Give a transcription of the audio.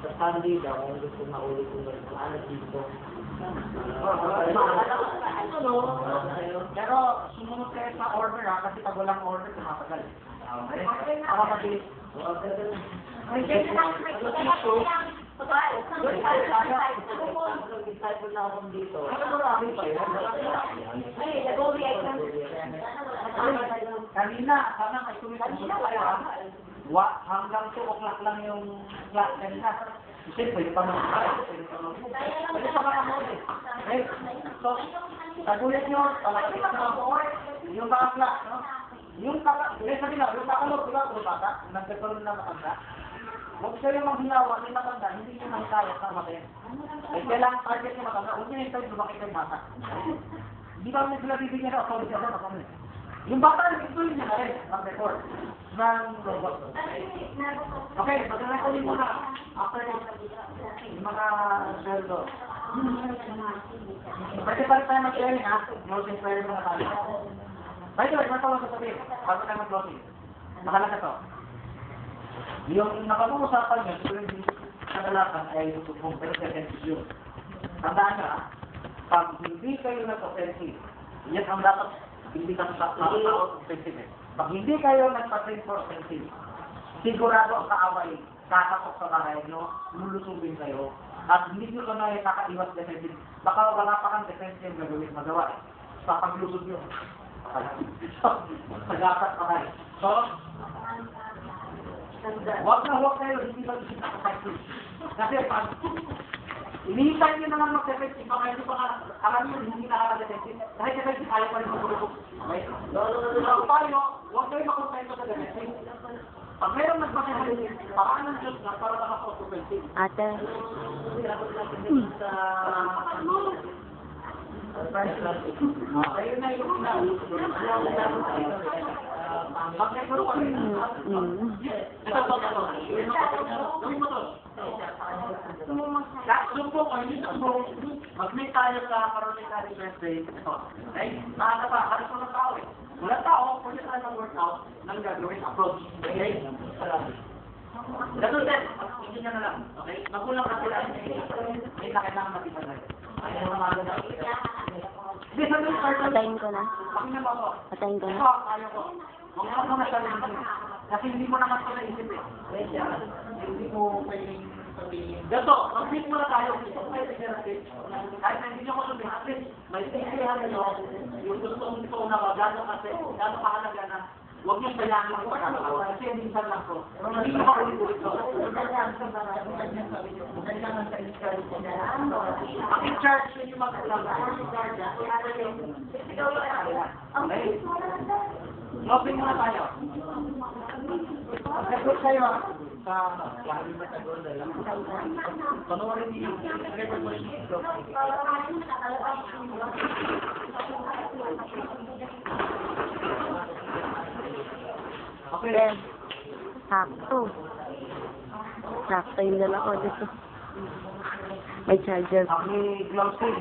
Sa Sunday daw, kung gusto maulit ko rin, ano dito. Pero sumunod kayo sa order ha, kasi pag walang order, tumatagal. Para mabilis. Disciple na akong dito. Kanina, sana may tuloy-tuloy kayo ha. Hanggang 2 o'clock lang yung class kanina. Siyempre, pwede pa mag-class. Pwede pa mag-class. So, tagulit nyo, palapit yung mga class, no? Yung kakalog, diba, kung bata, nagkakaroon na matanda. Huwag kayo maghinawa, may matanda, hindi nyo nang kaya sa matin. Eh, kailangan target nyo matanda, huwag nyo yung tayo lumaki kayo bata. Di ba may sila bibigyan na authority na kami? Yung bata, ito yun na rin, mag-record ng robot. Okay, pagkakakunin mo na, after yung mga sweldo. Pwede pa rin tayo mag-sharing ha, closing prayer mga tayo. By the way, matawag sa sabihin, bago tayo mag-closing. Makalaga to. Yung napag-uusapan nyo, siguro yung kadalasan ay kung percentage yun. Tandaan nyo ha, pag hindi kayo nag-offensive, yan ang dapat hindi ka offensive. Pag hindi kayo nagpa-train for offensive, sigurado ang kaaway, kakapok sa bahay nyo, lulusubin kayo, at hindi nyo ka na kakaiwas defensive. Baka wala pa kang defensive na magawa eh. Papaglusog nyo. Pag-apat pa kayo. So, huwag kayo, hindi ba isip na kapag-fight. Kasi pag inihintay nyo naman mag-defensive, baka hindi pa alam nyo, hindi nakaka-defensive. Dahil defensive, ayaw pa rin mag-bulog. Okay? So, tayo, huwag kayo makontento sa defensive. Pag mayroong nagbasahan, paraan ng Diyos na para nakaka-offensive. Ate. Ayun na yung magkakaroon kami. Sumpong ko, hindi sumpong. Mag-meet tayo sa Parliamentary Birthday. Ay, nakaka pa, halos ko ng tao eh. Wala tao, pwede tayo ng workout ng gagawin approach. Okay? Ganun din, hindi nyo na lang. Okay? Magulang ka sila. May nakailangan matipagay. Ayaw na mga ganda. Patayin ko na. Pakinggan mo ako. Patayin ko na. Ito, ayaw ko. Huwag mo na sabihin. Kasi hindi mo naman ito naisip eh. Hindi mo pwedeng sabihin. Gato, mag-meet mo na tayo. Kahit na hindi nyo ko sabihin, at least, may sikihan nyo yung gusto na gano'n kasi, gano'n kahalaga na huwag nyo sayangin ang pagkakatawa. Kasi minsan lang ko. Hindi mo makulit-ulit ko. Pag-charge nyo yung mag-ulang. Before you charge, okay? Lobbying muna tayo. Pagkagot kayo sa panoorin niyo yung record mo ito. Okay. Sakto. Sakto yung dala ko dito. May charger. Okay, closing.